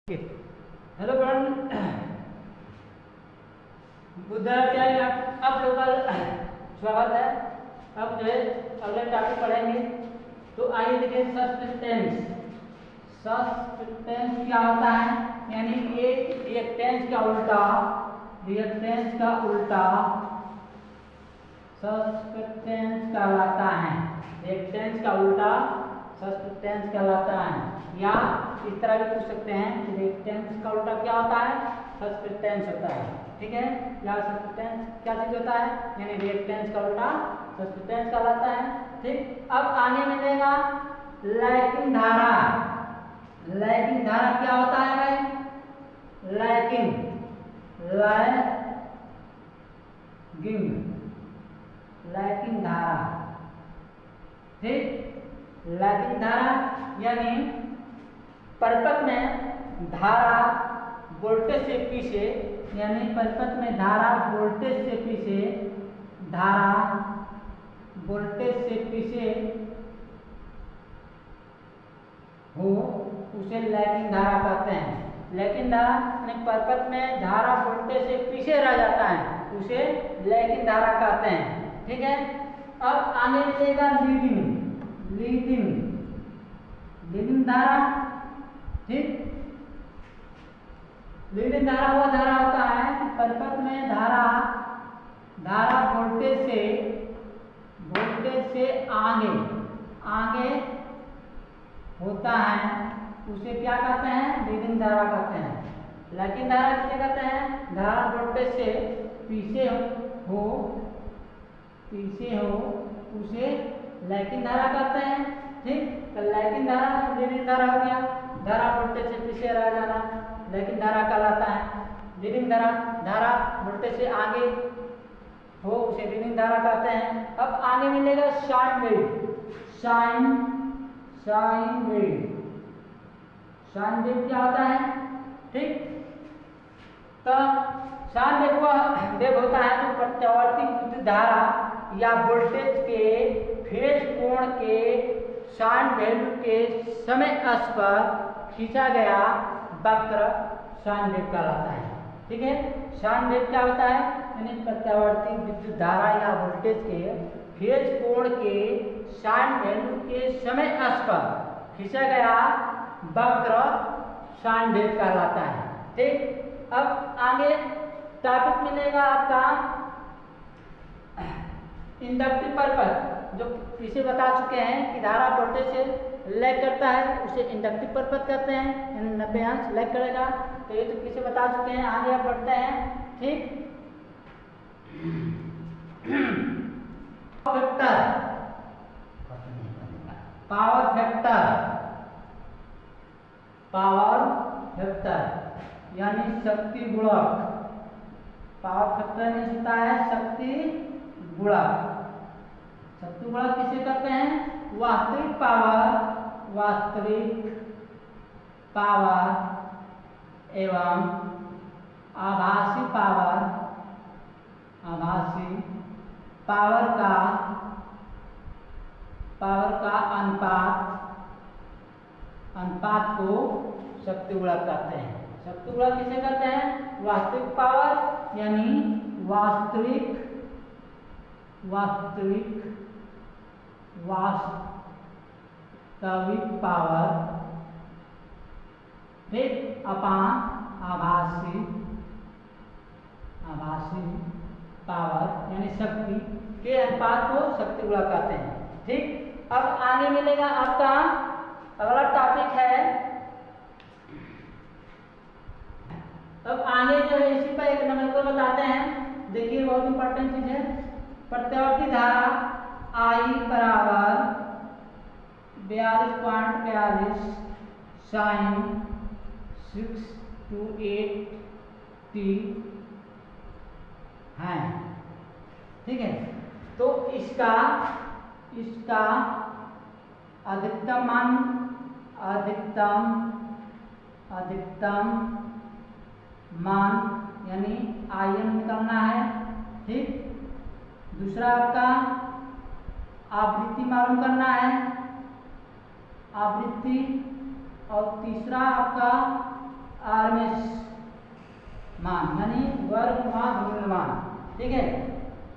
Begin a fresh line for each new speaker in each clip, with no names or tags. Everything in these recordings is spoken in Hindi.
हेलो फ्रेंड, विद्यार्थी आप लोगों का स्वागत है। अब जो है अगले टॉपिक पढ़ेंगे। तो आइए देखिए, सब्स्टेंस। सब्स्टेंस क्या होता है? यानी एक रिएक्टेंस का उल्टा, रिएक्टेंस का उल्टा सब्स्टेंस कहलाता है। रिएक्टेंस का उल्टा सब्स्टेंस कहलाता है। या इस तरह भी पूछ सकते हैं, रिएक्टेंस का उल्टा क्या होता है? सब्स्टेंस होता है। ठीक है, या सब्स्टेंस क्या चीज होता है? यानी रिएक्टेंस का उल्टा सब्स्टेंस कहलाता है। ठीक, अब आगे मिलेगा लैकिंग धारा। लैकिंग धारा क्या होता है भाई? लैकिंग, लैकिंग धारा। ठीक, लैकिंग धारा यानी परिपथ में धारा वोल्टेज से पीछे, यानी परिपथ में धारा वोल्टेज से पीछे, धारा वोल्टेज से पीछे हो, उसे लैकिंग धारा कहते हैं। लैकिंग धारा यानी परिपथ में धारा वोल्टेज से पीछे रह जाता है, उसे लैकिंग धारा कहते हैं। ठीक है, अब आगे मिलेगा लीडिंग। लीडिंग धारा। ठीक, लीडिंग धारा वह धारा होता है परिपथ में धारा वोल्टेज से आगे होता है, उसे क्या कहते हैं? लीडिंग धारा कहते हैं। लैकिंग धारा किसे कहते हैं? धारा वोल्टेज से पीछे हो, उसे लैकिंग धारा कहते हैं। ठीक, तो लैकिंग धारा लीडिंग धारा हो गया। धारा वोल्टेज से पीछे रह जाना लैकिंग धारा कहलाता है। लीडिंग धारा वोल्टेज से आगे हो, उसे लीडिंग धारा कहते हैं। अब आगे मिलेगा साइन वेव क्या होता है? ठीक, तो साइन वेव वह वेव होता है जो प्रत्यावर्ती विद्युत धारा या वोल्टेज के फेज कोण के साइन वैल्यू के समय अक्ष पर खींचा गया वक्र साइन वेव कहलाता है। ठीक है, साइन वेव क्या होता है? यानी प्रत्यावर्ती विद्युत धारा या वोल्टेज के फेज कोण के साइन वैल्यू के समय अक्ष पर खींचा गया वक्र साइन वेव कहलाता है। ठीक, अब आगे टॉपिक मिलेगा आपका इंडक्टिव परिपथ। जो इसे बता चुके हैं कि धारा वोल्टेज से लैग करता है, उसे इंडक्टिव परिपथ कहते हैं, यानी 90 अंश लैग करेगा। तो ये तो किसे बता चुके हैं, आगे आप बढ़ते हैं। ठीक, पावर फैक्टर यानी शक्ति गुणक। पावर फैक्टर में होता है शक्ति गुणक। शक्ति गुणक किसे कहते हैं? वास्तविक पावर एवं आभासी पावर का अनुपात को शक्ति गुणक कहते हैं। शक्ति गुणक किसे कहते हैं? वास्तविक पावर यानी वास्तविक पावर, ठीक, अपान आभासी पावर यानी शक्ति के अनुपात को शक्ति गुणक कहते हैं। ठीक, अब आगे मिलेगा आपका अगला टॉपिक है। अब आगे जो है इसी पर एक नंबर को बताते हैं। देखिए, बहुत इंपॉर्टेंट चीज है। प्रत्यावर्ती धारा I बराबर 42.42 साइन 628t है। ठीक है, तो इसका अधिकतम मान यानी Im निकालना है। ठीक, दूसरा आपका आवृत्ति मालूम करना है, आवृत्ति, और तीसरा आपका आरएमएस मान यानी वर्ग माह मूल्यमान। ठीक है,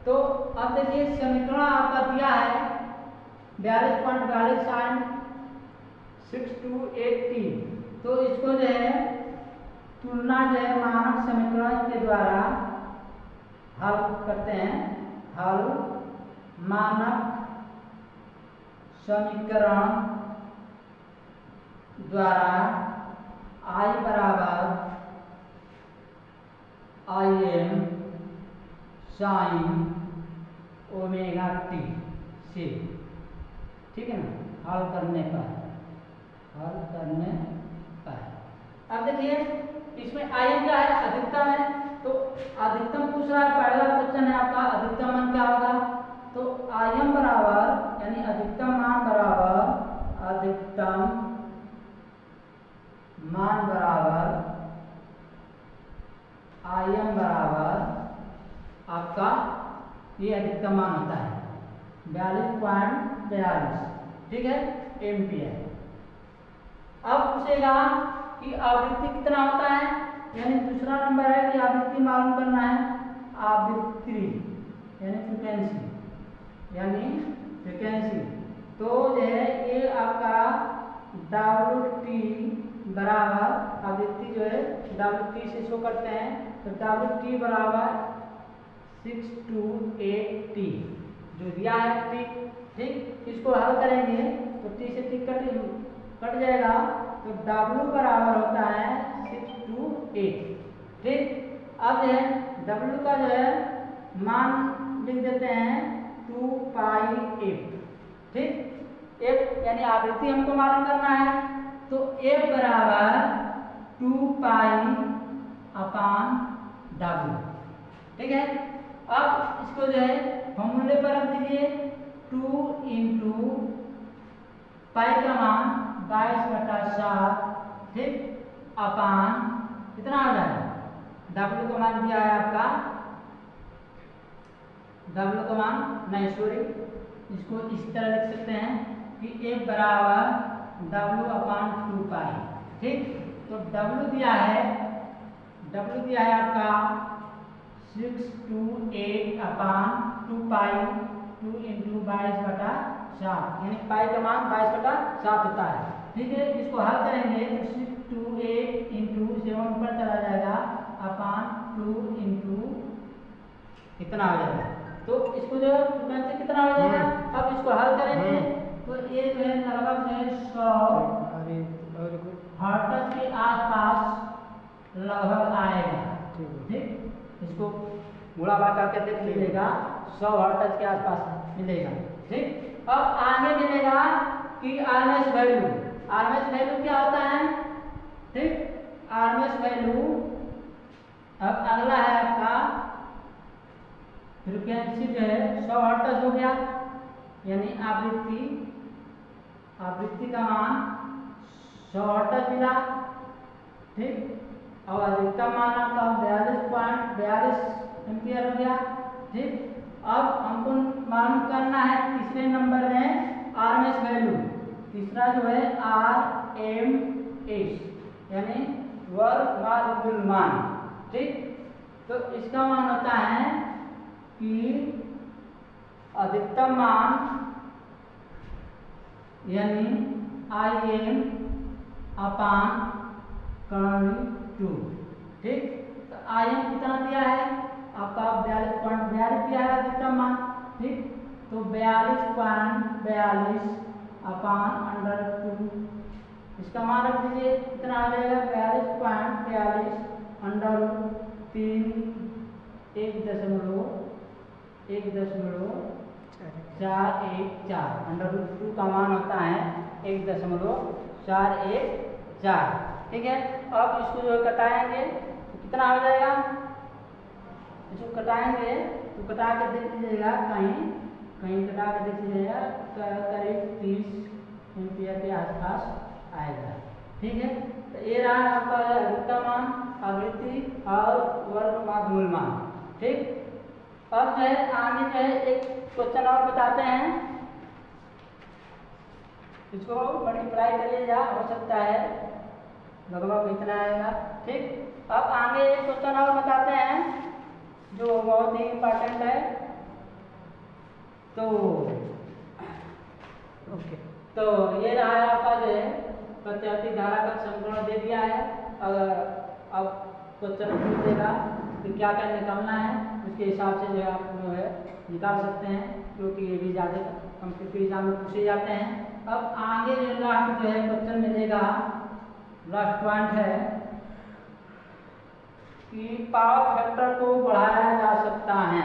तो अब देखिए समीकरण आपका दिया है 42.42 साइन 6283। तो इसको जो है तुलना जो है मानक समीकरण के द्वारा हल करते हैं। हल मानक समीकरण द्वारा I बराबर Im साइन ओमेगा टी से। ठीक है ना, हल करने पर अब देखिए इसमें Im क्या है, अधिकतम है। तो अधिकतम पूछ रहा है, पहला क्वेश्चन है आपका अधिकतम मान क्या होगा। तो Im बराबर यानी अधिकतम मान बराबर Im बराबर आपका ये अधिकतम मान होता है 42.42। ठीक है, एम्पियर। अब पूछेगा कि आवृत्ति कितना होता है, यानी दूसरा नंबर है कि आवृत्ति मालूम करना है। आवृत्ति यानी फ्रीक्वेंसी तो जो है ये आपका WT बराबर आवृत्ति जो है WT से शो करते हैं। तो WT बराबर 6280 जो दिया है T। ठीक, इसको हल करेंगे तो T से T कट जाएगा। तो W बराबर होता है 628। ठीक, अब जो है W का जो है मान लिख देते हैं 2 पाई f। ठीक, f यानी आवृत्ति हमको मालूम करना है। तो f बराबर 2 पाई अपान W। ठीक है, अब इसको जो है फॉर्मूले पर रख दीजिए 2 इंटू पाई का मान 22/7। ठीक, अपान कितना आ जाएगा, W का मान दिया है आपका, W का मान नहीं सॉरी, इसको इस तरह लिख सकते हैं कि F बराबर W अपान 2 पाई। ठीक, तो W दिया है आपका 628 अपान 2 पाई 2 इंटू 22/7 यानी पाई का मान 22/7 होता है। ठीक है, इसको हल करेंगे तो 628 इंटू 7 पर चला जाएगा अपान 2 इंटू कितना हो जाएगा। तो इसको जो फ्रीक्वेंसी कितना हो जाएगा, अब इसको हल करेंगे तो ये जो है लगभग जो है 100 हर्ट्ज के आसपास लगभग आएगा। ठीक, इसको गुणा करके देख लीजिएगा 100 हर्ट्ज के आसपास मिलेगा। ठीक, अब आगे मिलेगा कि आरएमएस वैल्यू क्या होता है। ठीक, आरएमएस वैल्यू अब अगला है आपका फ्रीक्वेंसी जो है 100 हर्ट्ज हो गया, यानी आवृत्ति का मान 100 हर्ट्ज मिला। ठीक, और अधिकतम मान आपका 42.42 एम्पियर हो गया। ठीक, अब हमको मालूम करना है तीसरे नंबर में आरएमएस वैल्यू। तीसरा जो है आरएमएस यानी वर्ग माह मूल्यमान। ठीक, तो इसका मान होता है कि अधिकतम मान यानी Im अपान कर्ण 2। ठीक, तो Im कितना दिया है आपका 42.42 दिया है अधिकतम मान। ठीक, तो 42.42 अपान √2 इसका मान रख दीजिए, कितना आ जाएगा 42.42 √3 1.414 √2 का मान होता है 1.414। ठीक है, अब इसको जो कटाएंगे तो कितना हो जाएगा, इसको कटाएंगे तो कटा के देख लीजिएगा, कहीं कटा के देख लीजिएगा करीब 30 एम्पियर के आसपास आएगा। ठीक है, तो ये रहा आपका अधिकतम मान, आवृत्ति और वर्ग माह मूल्यमान। ठीक, अब जो है आगे जो है एक क्वेश्चन और बताते हैं, इसको मल्टीप्लाई करिएगा, हो सकता है लगभग इतना आएगा। ठीक, अब आगे एक क्वेश्चन और बताते हैं जो बहुत ही इम्पोर्टेंट है। तो ओके, तो ये रहा आपका जो है प्रत्यावर्ती धारा का समीकरण दे दिया है। अगर अब क्वेश्चन पूछेगा तो क्या क्या निकालना है, उसके हिसाब से जो है आप जो है निकाल सकते हैं, क्योंकि ये भी ज़्यादा कॉम्पिटिटिव एग्जाम में पूछे जाते हैं। अब आगे जो लास्ट जो है क्वेश्चन मिलेगा, लास्ट पॉइंट है कि पावर फैक्टर को बढ़ाया जा सकता है,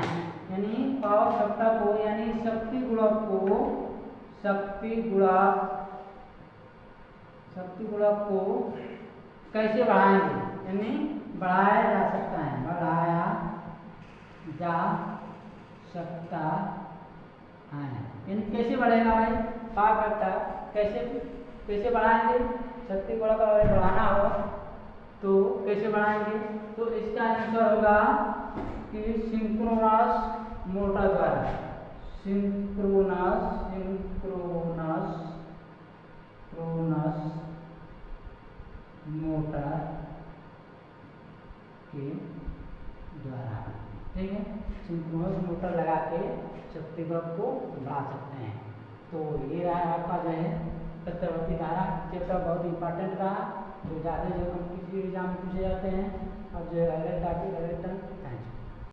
यानी पावर फैक्टर को यानी शक्ति गुणक को कैसे बढ़ाएंगे, यानी बढ़ाया जा सकता है, बढ़ाया जा सकता है, यानी कैसे बढ़ेगा भाई पावर फैक्टर, कैसे बढ़ाएंगे, शक्ति गुणक अगर बढ़ाना हो तो कैसे बढ़ाएंगे। तो इसका आंसर होगा कि सिंक्रोनस मोटर द्वारा, सिंक्रोनस मोटर के द्वारा, ठीक है, सिंक्रोनस मोटर लगा के शक्ति गुणक को बढ़ा सकते हैं। तो ये रहा आपका जो है प्रत्यावर्ती धारा चैप्टर, बहुत इंपॉर्टेंट रहा, तो ज़्यादा जो हम किसी एग्जाम में पूछे जाते हैं। अब जो है अगले टॉपिक अगले